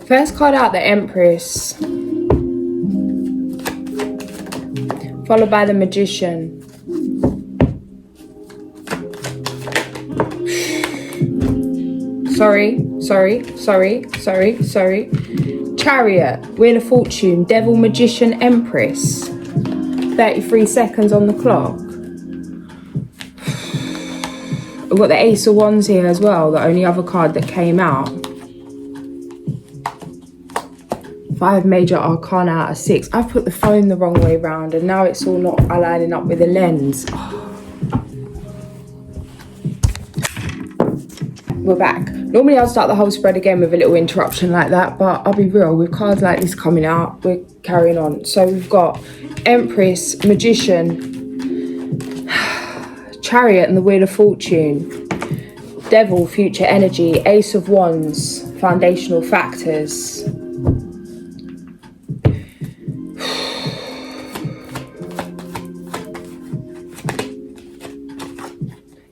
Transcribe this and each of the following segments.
First card out, the Empress. Followed by the Magician. Sorry. Chariot, Wheel of Fortune, Devil, Magician, Empress. 33 seconds on the clock. We've got the Ace of Wands here as well, the only other card that came out. 5 major arcana out of 6. I've put the phone the wrong way round and now it's all not aligning up with the lens. We're back. Normally I'll start the whole spread again with a little interruption like that, but I'll be real, with cards like this coming out, we're carrying on. So we've got Empress, Magician, Chariot and the Wheel of Fortune, Devil, Future Energy, Ace of Wands, Foundational Factors,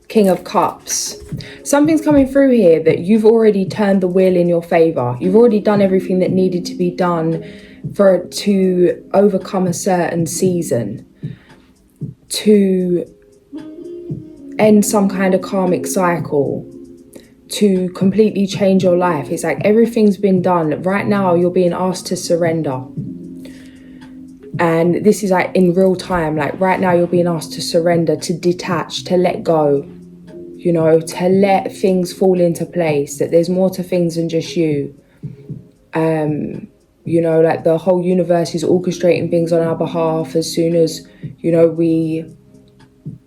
King of Cups. Something's coming through here that you've already turned the wheel in your favor. You've already done everything that needed to be done for it to overcome a certain season, to end some kind of karmic cycle, to completely change your life. It's like everything's been done. Right now you're being asked to surrender. And this is like in real time. Like right now you're being asked to surrender, to detach, to let go. You know, to let things fall into place, that there's more to things than just you. You know, like the whole universe is orchestrating things on our behalf. As soon as, you know, we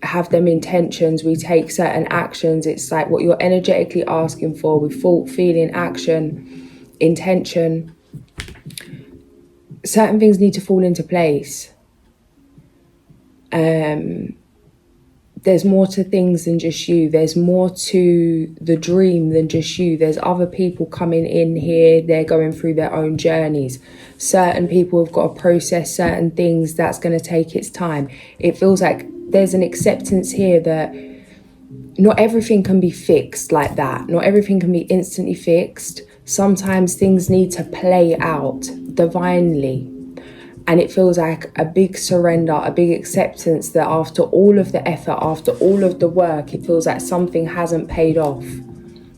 have them intentions, we take certain actions. It's like what you're energetically asking for with thought, feeling, action, intention. Certain things need to fall into place. There's more to things than just you. There's more to the dream than just you. There's other people coming in here. They're going through their own journeys. Certain people have got to process certain things. That's going to take its time. It feels like there's an acceptance here that not everything can be fixed like that. Not everything can be instantly fixed. Sometimes things need to play out divinely. And it feels like a big surrender, a big acceptance that after all of the effort, after all of the work, it feels like something hasn't paid off.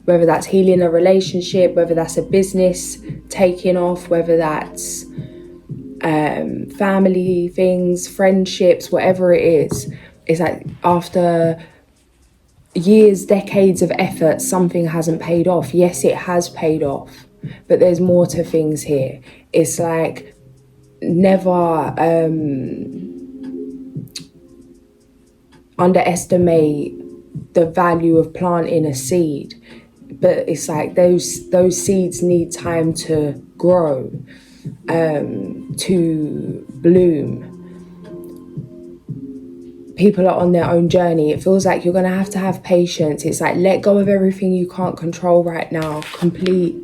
Whether that's healing a relationship, whether that's a business taking off, whether that's family things, friendships, whatever it is. It's like after years, decades of effort, something hasn't paid off. Yes, it has paid off, but there's more to things here. It's like never underestimate the value of planting a seed, but it's like those seeds need time to grow, to bloom. People are on their own journey. It feels like you're going to have patience. It's like let go of everything you can't control right now. Complete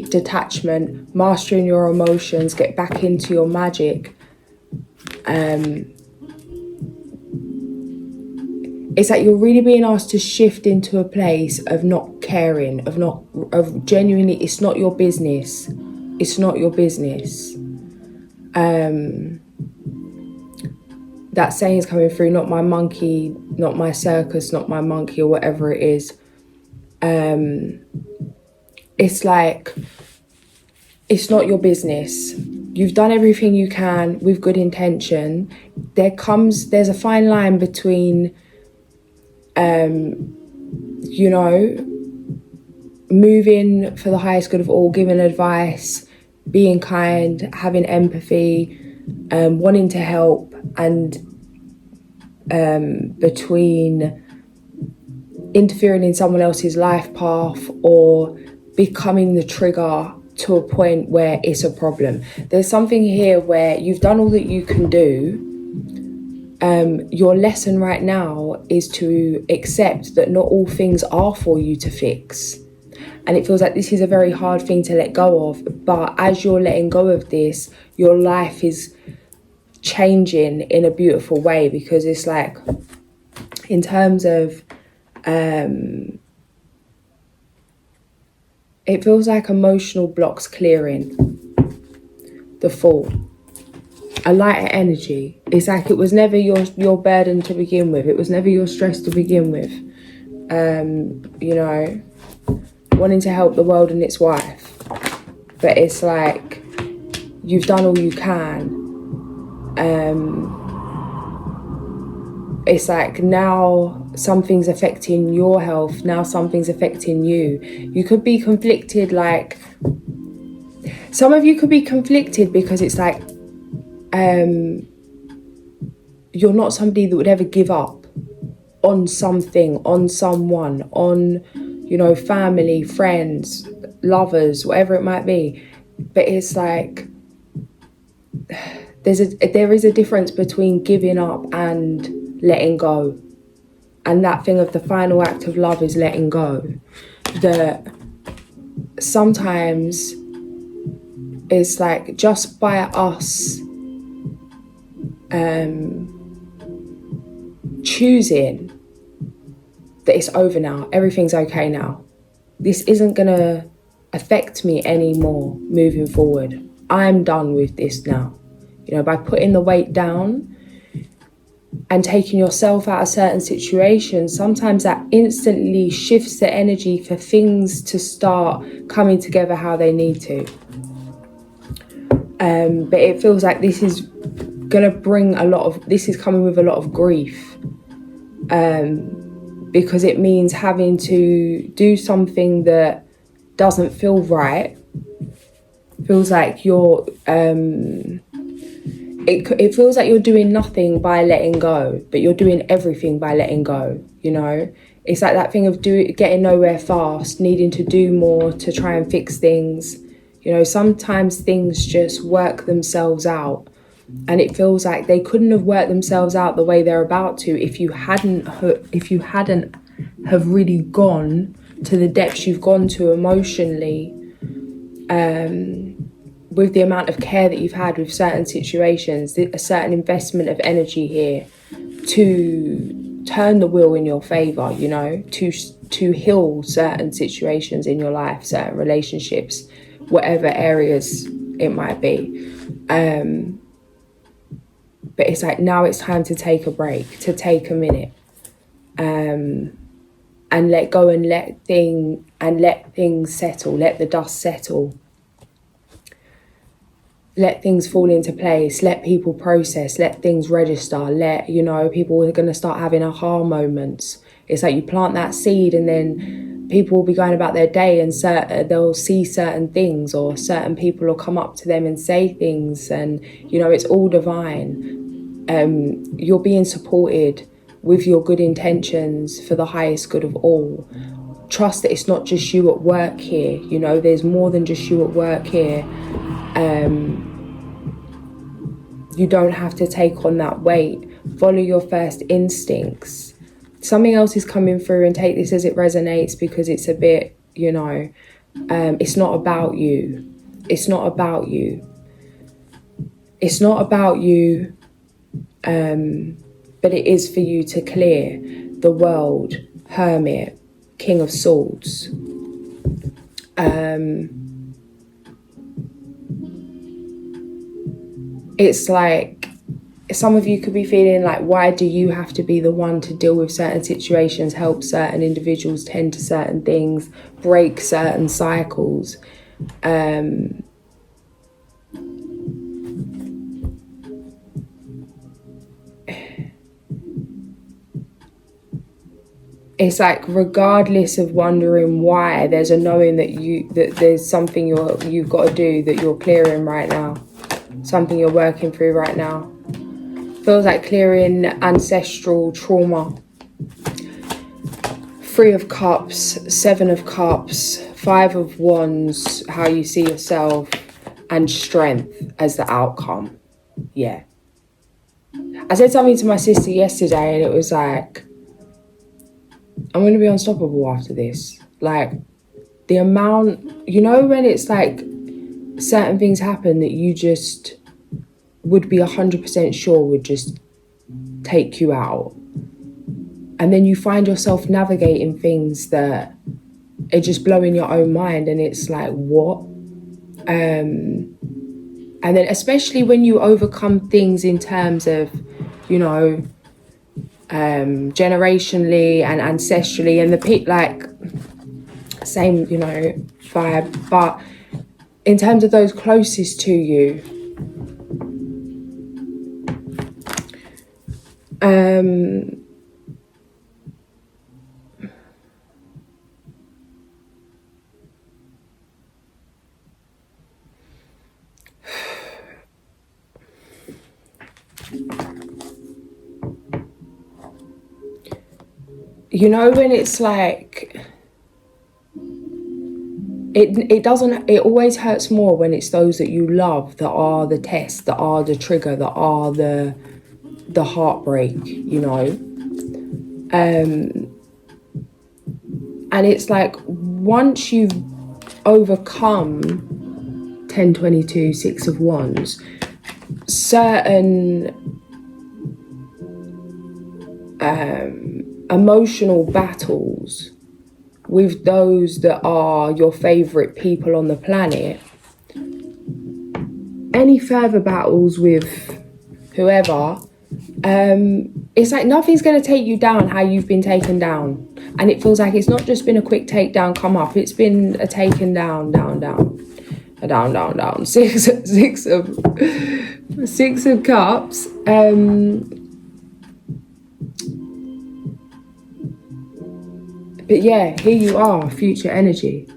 detachment, mastering your emotions, get back into your magic. It's like you're really being asked to shift into a place of not caring, of genuinely, it's not your business. It's not your business. That saying is coming through, not my monkey, not my circus, not my monkey, or whatever it is. It's like, it's not your business. You've done everything you can with good intention. There's a fine line between, you know, moving for the highest good of all, giving advice, being kind, having empathy, wanting to help, and between interfering in someone else's life path or becoming the trigger to a point where it's a problem. There's something here where you've done all that you can do. Your lesson right now is to accept that not all things are for you to fix. And it feels like this is a very hard thing to let go of. But as you're letting go of this, your life is changing in a beautiful way, because it's like, in terms of It feels like emotional blocks clearing. The Fool. A lighter energy. It's like it was never your burden to begin with. It was never your stress to begin with. You know, wanting to help the world and its wife. But it's like, you've done all you can. It's like now something's affecting your health. Now something's affecting you. You could be conflicted, like, some of you could be conflicted because it's like, you're not somebody that would ever give up on something, on someone, on, you know, family, friends, lovers, whatever it might be. But it's like, there is a difference between giving up and letting go. And that thing of the final act of love is letting go. That sometimes it's like, just by us choosing that it's over now, everything's okay now, this isn't gonna affect me anymore moving forward, I'm done with this now. You know, by putting the weight down and taking yourself out of certain situations, sometimes that instantly shifts the energy for things to start coming together how they need to. But it feels like this is gonna bring this is coming with a lot of grief, because it means having to do something that doesn't feel right. Feels like you're it feels like you're doing nothing by letting go, but you're doing everything by letting go. You know, it's like that thing of getting nowhere fast, needing to do more to try and fix things. You know, sometimes things just work themselves out, and it feels like they couldn't have worked themselves out the way they're about to if you hadn't have really gone to the depths you've gone to emotionally, with the amount of care that you've had with certain situations, a certain investment of energy here to turn the wheel in your favour, you know, to heal certain situations in your life, certain relationships, whatever areas it might be. But it's like, now it's time to take a break, to take a minute, and let go and let things settle, let the dust settle. Let things fall into place, let people process, let things register, you know, people are going to start having aha moments. It's like you plant that seed and then people will be going about their day and they'll see certain things, or certain people will come up to them and say things, and, you know, it's all divine. You're being supported with your good intentions for the highest good of all. Trust that it's not just you at work here, you know, there's more than just you at work here. You don't have to take on that weight. Follow your first instincts. Something else is coming through, and take this as it resonates, because it's a bit, you know, it's not about you. It's not about you. It's not about you, but it is for you to clear the world, Hermit, King of Swords. It's like, some of you could be feeling like, why do you have to be the one to deal with certain situations, help certain individuals tend to certain things, break certain cycles? It's like, regardless of wondering why, there's a knowing that there's something you've got to do, that you're clearing right now. Something you're working through right now. Feels like clearing ancestral trauma. 3 of Cups, 7 of Cups, 5 of Wands, how you see yourself, and strength as the outcome. Yeah. I said something to my sister yesterday, and it was like, I'm going to be unstoppable after this. Like, the amount, you know, when it's like certain things happen that you just would be 100% sure would just take you out. And then you find yourself navigating things that it just blowing your own mind, and it's like, what? And then especially when you overcome things in terms of, you know, generationally and ancestrally, and same, you know, vibe, but in terms of those closest to you, you know, when it's like, it always hurts more when it's those that you love that are the test, that are the trigger, that are the heartbreak, you know. And it's like, once you've overcome 10, 22, 6 of Wands, certain emotional battles with those that are your favourite people on the planet, any further battles with whoever, it's like nothing's going to take you down how you've been taken down. And it feels like it's not just been a quick takedown, come up, it's been a taken down, down, down, a down, down, down. Six of Cups. But yeah, here you are, future energy.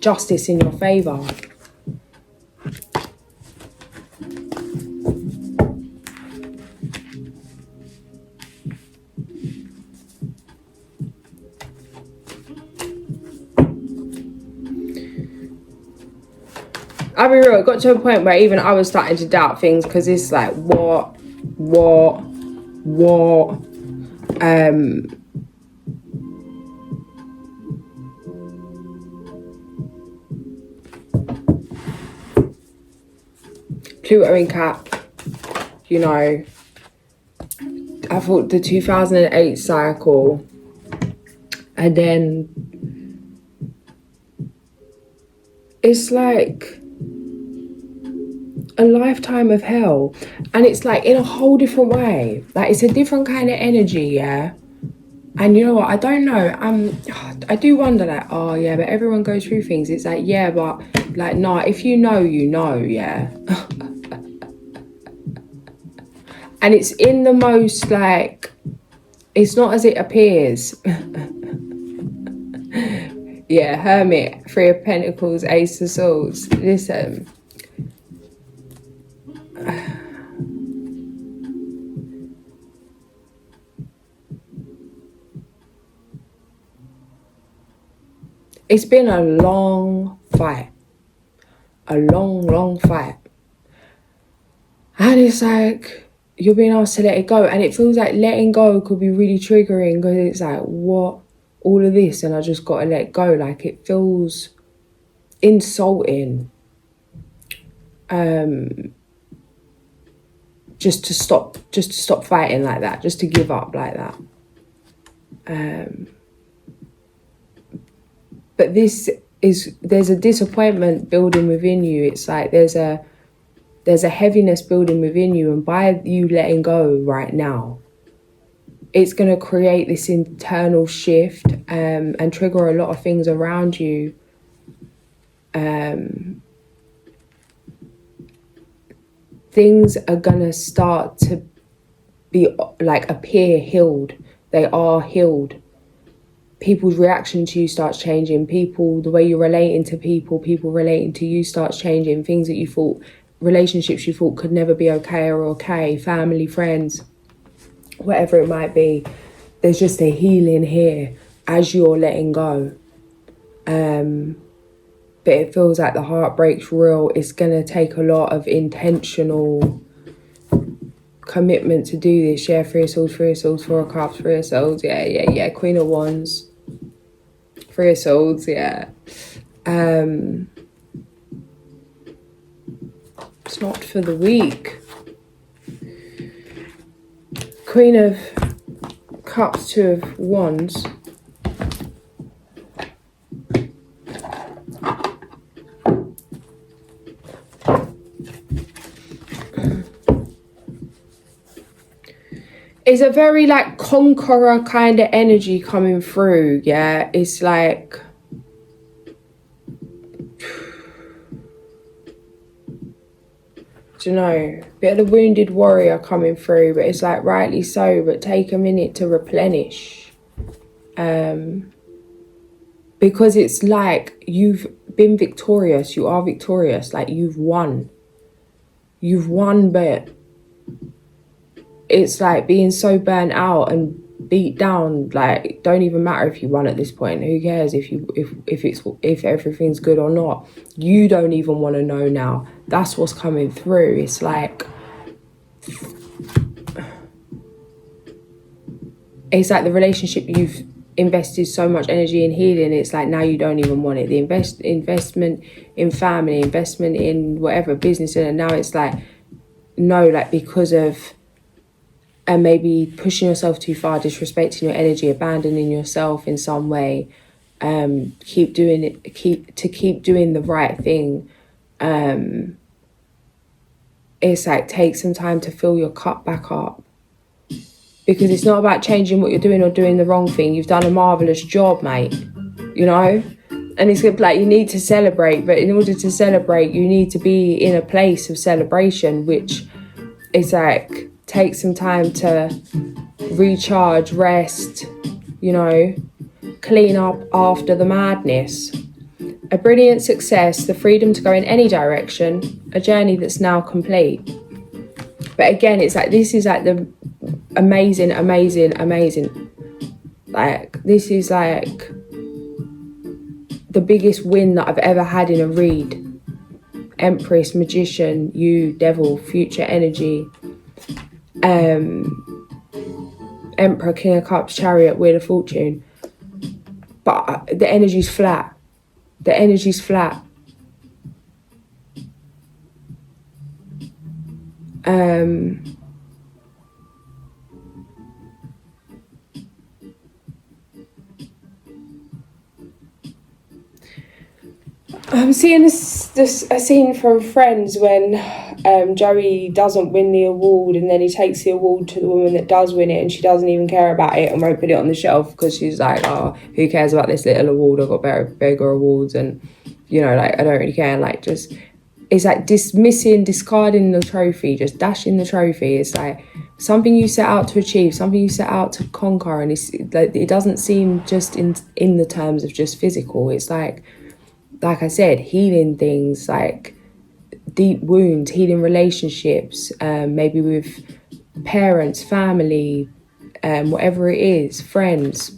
Justice in your favour. I'll be real, it got to a point where even I was starting to doubt things, because it's like, what? Pluto in Cap, you know, I thought the 2008 cycle, and then it's like a lifetime of hell, and it's like in a whole different way, like it's a different kind of energy, yeah. And you know what, I don't know, I do wonder, like, oh yeah, but everyone goes through things. It's like, yeah, but like, nah, if you know, you know, yeah. And it's in the most, like, it's not as it appears. Yeah, Hermit, 3 of Pentacles, Ace of Swords. Listen. It's been a long fight. A long, long fight. And it's like, you're being asked to let it go. And it feels like letting go could be really triggering, because it's like, what? All of this, and I just got to let go. Like, it feels insulting. Just to stop fighting like that. Just to give up like that. But there's a disappointment building within you. It's like there's a heaviness building within you, and by you letting go right now, it's going to create this internal shift and trigger a lot of things around you. Things are going to start to be like appear healed. They are healed. People's reaction to you starts changing. The way you're relating to people relating to you starts changing. Things that you thought, relationships you thought could never be okay are okay. Family, friends, whatever it might be. There's just a healing here as you're letting go. But it feels like the heartbreak's real. It's going to take a lot of intentional commitment to do this. Yeah, 3 of Swords, 4 of Cups, 3 of Swords. Yeah. Queen of Wands. 3 of Swords, yeah. It's not for the weak. Queen of Cups, 2 of Wands. it's a very like conqueror kind of energy coming through. Yeah, it's like, I don't know, bit of the wounded warrior coming through, but it's like rightly so, but take a minute to replenish. Because it's like you've been victorious, you are victorious, like you've won. You've won, but it's like being so burnt out and beat down, like it don't even matter if you won at this point. Who cares if everything's good or not? You don't even want to know now. That's what's coming through. It's like the relationship you've invested so much energy in healing, it's like now you don't even want it. The investment in family, investment in whatever business, and now it's like no, like because of and maybe pushing yourself too far, disrespecting your energy, abandoning yourself in some way. Keep doing the right thing. It's like take some time to fill your cup back up, because it's not about changing what you're doing or doing the wrong thing. You've done a marvelous job, mate, you know. And it's like you need to celebrate, but in order to celebrate you need to be in a place of celebration, which is like take some time to recharge, rest, you know, clean up after the madness. A brilliant success, the freedom to go in any direction, a journey that's now complete. But again, it's like this is like the amazing. Like this is like the biggest win that I've ever had in a read. Empress, Magician, you, Devil, Future Energy, Emperor, King of Cups, Chariot, Wheel of Fortune. But the energy's flat. The energy's flat. I'm seeing a scene from Friends when Joey doesn't win the award, and then he takes the award to the woman that does win it, and she doesn't even care about it and won't put it on the shelf because she's like, oh, who cares about this little award? I've got bigger awards, and you know, like I don't really care. And like just it's like discarding the trophy, just dashing the trophy. It's like something you set out to achieve, something you set out to conquer, and it's like it doesn't seem just in the terms of just physical. It's like I said, healing things like deep wounds, healing relationships, maybe with parents, family, whatever it is, friends,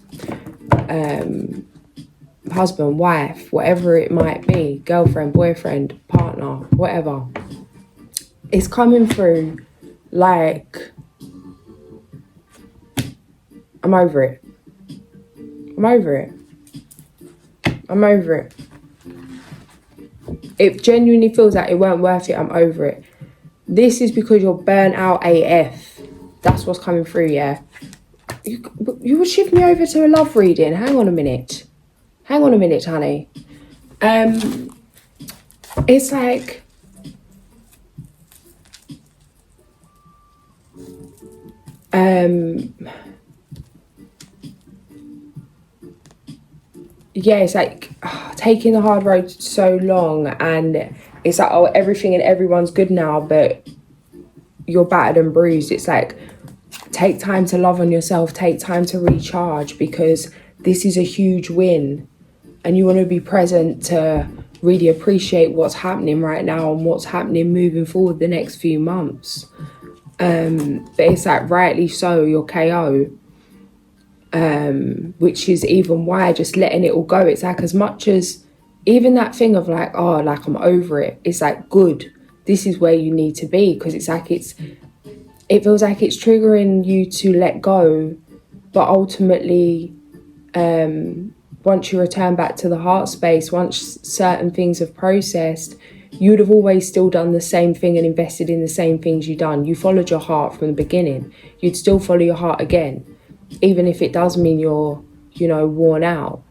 husband, wife, whatever it might be, girlfriend, boyfriend, partner, whatever. It's coming through like, I'm over it. I'm over it. I'm over it. It genuinely feels like it weren't worth it. I'm over it. This is because you're burnt out AF. That's what's coming through, yeah. You would shift me over to a love reading. Hang on a minute, honey. It's like yeah, it's like taking the hard road so long, and it's like, oh, everything and everyone's good now, but you're battered and bruised. It's like, take time to love on yourself, take time to recharge, because this is a huge win, and you want to be present to really appreciate what's happening right now and what's happening moving forward the next few months. But it's like, rightly so, you're KO. Which is even why just letting it all go. It's like, as much as even that thing of like, oh, like I'm over it, it's like, good, this is where you need to be, because it's like it feels like it's triggering you to let go, but ultimately once you return back to the heart space, once certain things have processed, you'd have always still done the same thing and invested in the same things you've done. You followed your heart from the beginning. You'd still follow your heart again, even if it does mean you're, you know, worn out.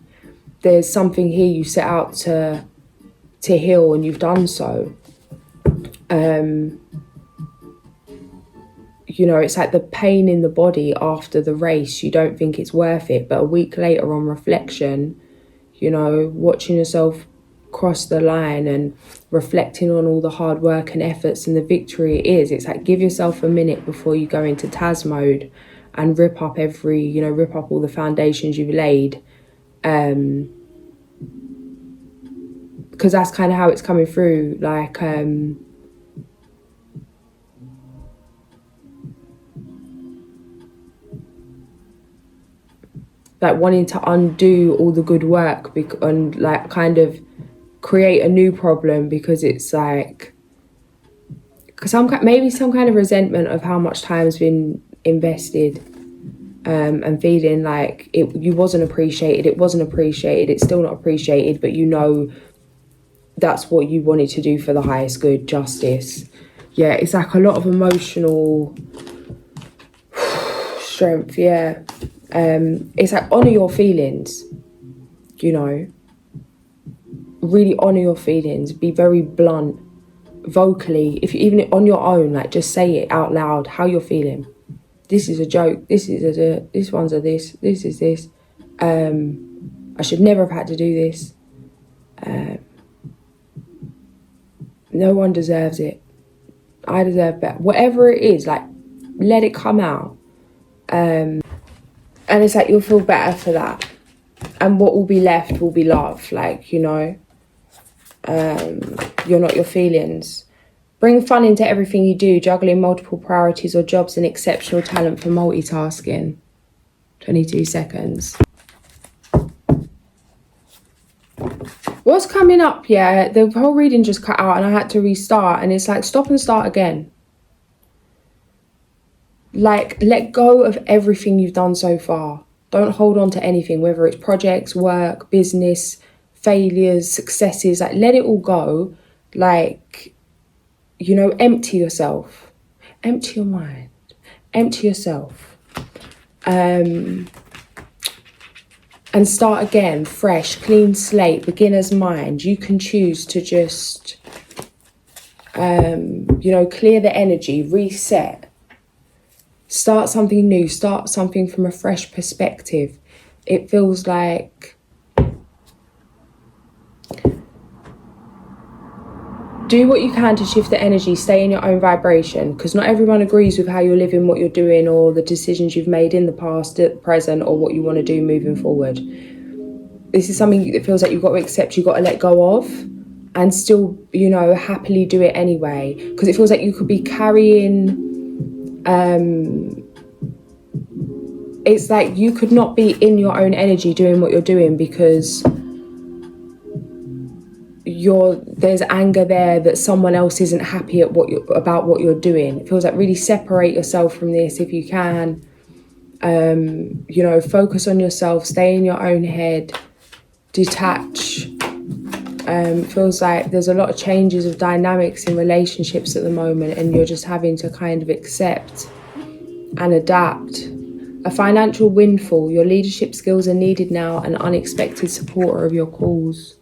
There's something here you set out to heal, and you've done so. you know, it's like the pain in the body after the race, you don't think it's worth it, but a week later on reflection, you know, watching yourself cross the line and reflecting on all the hard work and efforts and the victory it is, it's like give yourself a minute before you go into Taz mode and rip up all the foundations you've laid, because that's kind of how it's coming through, like wanting to undo all the good work and like kind of create a new problem, because it's like maybe some kind of resentment of how much time has been invested, and feeling like you wasn't appreciated, it's still not appreciated, but you know that's what you wanted to do for the highest good, justice. Yeah, it's like a lot of emotional strength, yeah. It's like honour your feelings, you know. Really honour your feelings. Be very blunt, vocally. If you even on your own, like just say it out loud how you're feeling. This is a joke. This one's a this. This is this. I should never have had to do this. No one deserves it. I deserve better. Whatever it is, like let it come out. And it's like you'll feel better for that. And what will be left will be love, like, you know. You're not your feelings. Bring fun into everything you do, juggling multiple priorities or jobs and exceptional talent for multitasking. 22 seconds. What's coming up, yeah, the whole reading just cut out and I had to restart, and it's like stop and start again. Like, let go of everything you've done so far. Don't hold on to anything, whether it's projects, work, business, failures, successes. Like, let it all go. Like, you know, empty yourself. Empty your mind. Empty yourself. And start again, fresh, clean slate, beginner's mind. You can choose to just, you know, clear the energy, reset. Start something new, start something from a fresh perspective. It feels like do what you can to shift the energy, stay in your own vibration, because not everyone agrees with how you're living, what you're doing, or the decisions you've made in the past, at the present, or what you want to do moving forward. This is something that feels like you've got to accept, you've got to let go of, and still, you know, happily do it anyway. Because it feels like you could be carrying... it's like you could not be in your own energy doing what you're doing because there's anger there that someone else isn't happy at about what you're doing. It feels like really separate yourself from this if you can. You know, focus on yourself, stay in your own head, detach. Feels like there's a lot of changes of dynamics in relationships at the moment, and you're just having to kind of accept and adapt. A financial windfall. Your leadership skills are needed now, an unexpected supporter of your cause.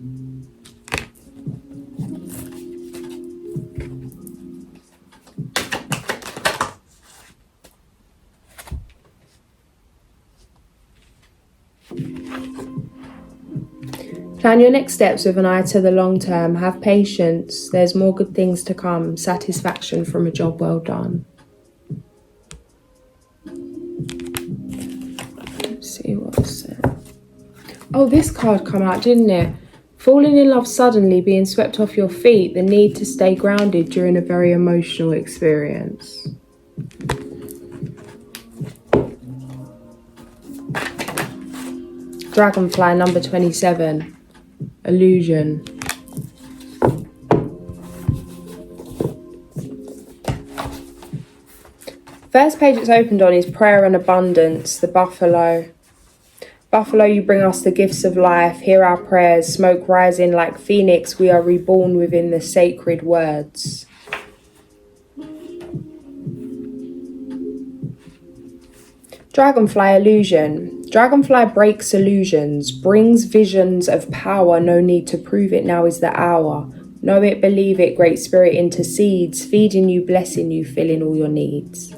Plan your next steps with an eye to the long term. Have patience. There's more good things to come. Satisfaction from a job well done. Let's see what's said. Oh, this card come out, didn't it? Falling in love suddenly, being swept off your feet. The need to stay grounded during a very emotional experience. Dragonfly, number 27. Illusion. First page it's opened on is prayer and abundance, the buffalo. Buffalo, you bring us the gifts of life, hear our prayers, smoke rising like phoenix, we are reborn within the sacred words. Dragonfly, illusion. Dragonfly breaks illusions, brings visions of power, no need to prove it, now is the hour. Know it, believe it, Great Spirit intercedes, feeding you, blessing you, filling all your needs.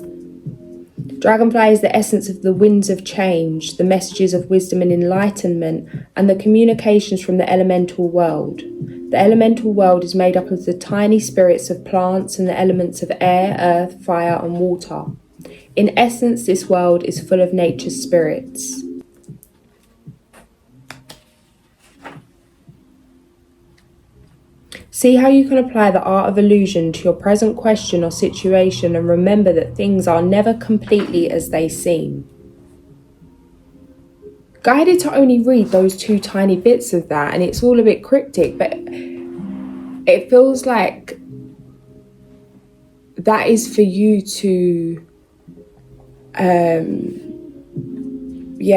Dragonfly is the essence of the winds of change, the messages of wisdom and enlightenment, and the communications from the elemental world. The elemental world is made up of the tiny spirits of plants and the elements of air, earth, fire, and water. In essence, this world is full of nature's spirits. See how you can apply the art of illusion to your present question or situation, and remember that things are never completely as they seem. Guided to only read those 2 tiny bits of that, and it's all a bit cryptic, but it feels like that is for you to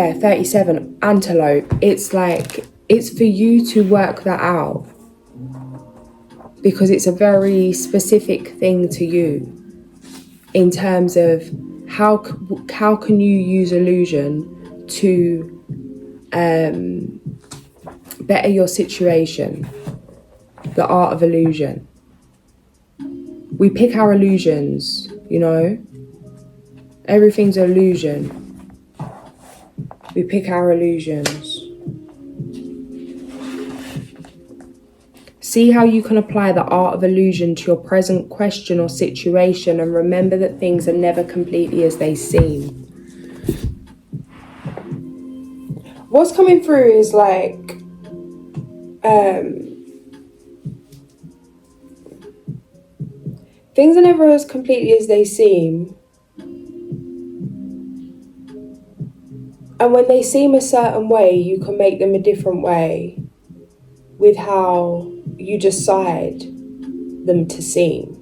37 antelope. It's like it's for you to work that out, because it's a very specific thing to you in terms of how can you use illusion to better your situation. The art of illusion. We pick our illusions, you know. Everything's an illusion. We pick our illusions. See how you can apply the art of illusion to your present question or situation, and remember that things are never completely as they seem. What's coming through is like, things are never as completely as they seem. And when they seem a certain way, you can make them a different way with how you decide them to seem.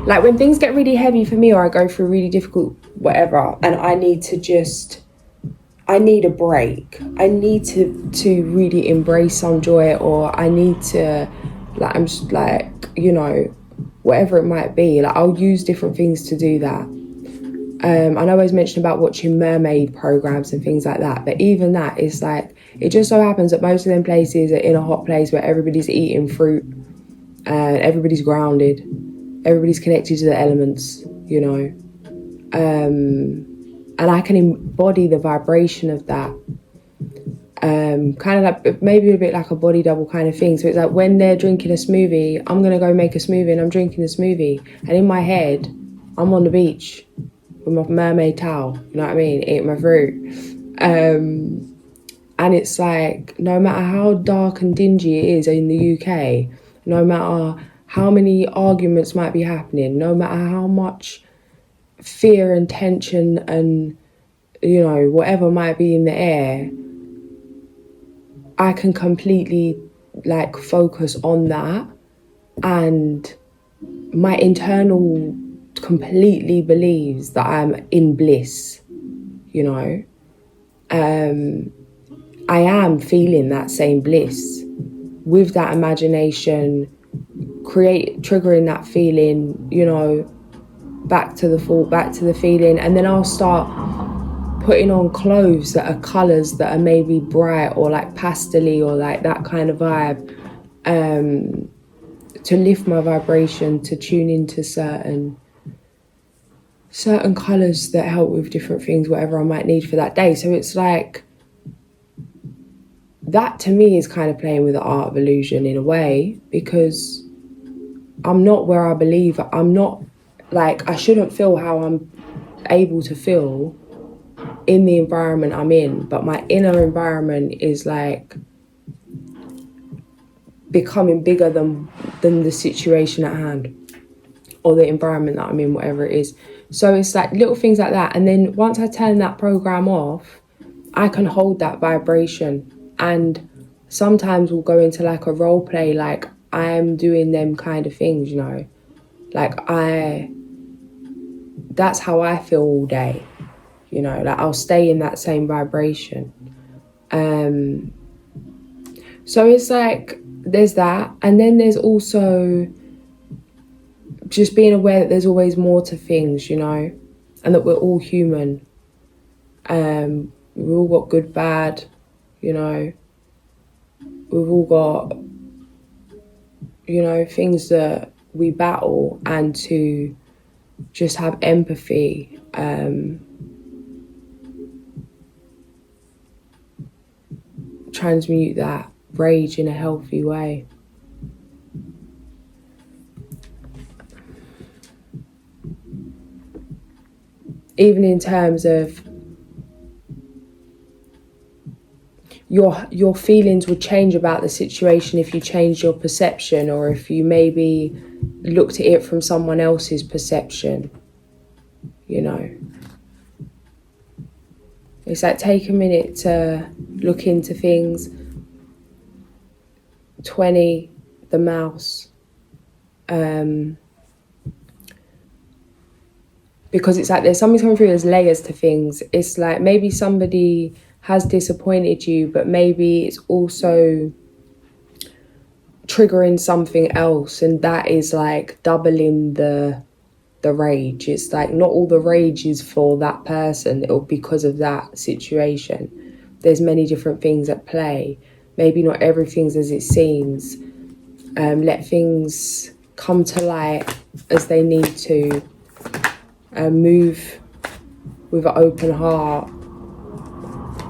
Like when things get really heavy for me, or I go through really difficult whatever, and I need a break. I need to really embrace some joy, or I need to, like, I'm just like, you know, whatever it might be. Like, I'll use different things to do that. I know I always mention about watching mermaid programs and things like that, but even that is like, it just so happens that most of them places are in a hot place where everybody's eating fruit, everybody's grounded, everybody's connected to the elements, you know. And I can embody the vibration of that. Kind of like, maybe a bit like a body double kind of thing. So it's like when they're drinking a smoothie, I'm going to go make a smoothie and I'm drinking the smoothie. And in my head, I'm on the beach with my mermaid towel, you know what I mean? Eating my fruit. And it's like, no matter how dark and dingy it is in the UK, no matter how many arguments might be happening, no matter how much fear and tension and, you know, whatever might be in the air, I can completely like focus on that, and my internal completely believes that I'm in bliss, you know. I am feeling that same bliss with that imagination, triggering that feeling, you know, back to the thought, back to the feeling, and then I'll start putting on clothes that are colours that are maybe bright or like pastel-y or like that kind of vibe, to lift my vibration, to tune into certain colours that help with different things, whatever I might need for that day. So it's like, that to me is kind of playing with the art of illusion in a way, because I'm not where I believe. I'm not, like, I shouldn't feel how I'm able to feel in the environment I'm in, but my inner environment is like becoming bigger than the situation at hand or the environment that I'm in, whatever it is. So it's like little things like that. And then once I turn that program off, I can hold that vibration. And sometimes we'll go into like a role play, like I'm doing them kind of things, you know, like that's how I feel all day, you know, like I'll stay in that same vibration. So it's like, there's that. And then there's also just being aware that there's always more to things, you know, and that we're all human. We've all got good, bad, you know. We've all got, you know, things that we battle, and to just have empathy. Transmute that rage in a healthy way. Even in terms of your feelings would change about the situation if you changed your perception, or if you maybe looked at it from someone else's perception, you know. It's like, take a minute to look into things. 20, the mouse. Because it's like there's something coming through, there's layers to things. It's like maybe somebody has disappointed you, but maybe it's also triggering something else, and that is like doubling the rage. It's like not all the rage is for that person or because of that situation. There's many different things at play. Maybe not everything's as it seems. Let things come to light as they need to. Move with an open heart.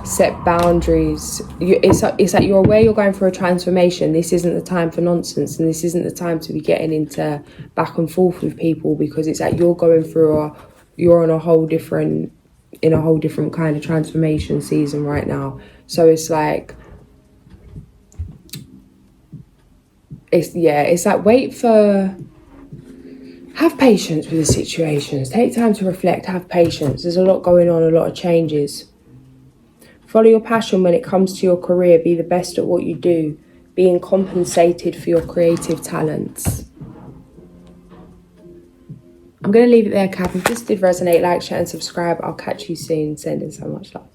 Set boundaries. It's like you're aware you're going through a transformation. This isn't the time for nonsense, and this isn't the time to be getting into back and forth with people, because it's like you're going through you're on a whole different kind of transformation season right now. So it's like, it's like have patience with the situations. Take time to reflect, have patience. There's a lot going on, a lot of changes. Follow your passion when it comes to your career. Be the best at what you do. Being compensated for your creative talents. I'm going to leave it there, Cap. If this did resonate, like, share and subscribe. I'll catch you soon. Sending so much love.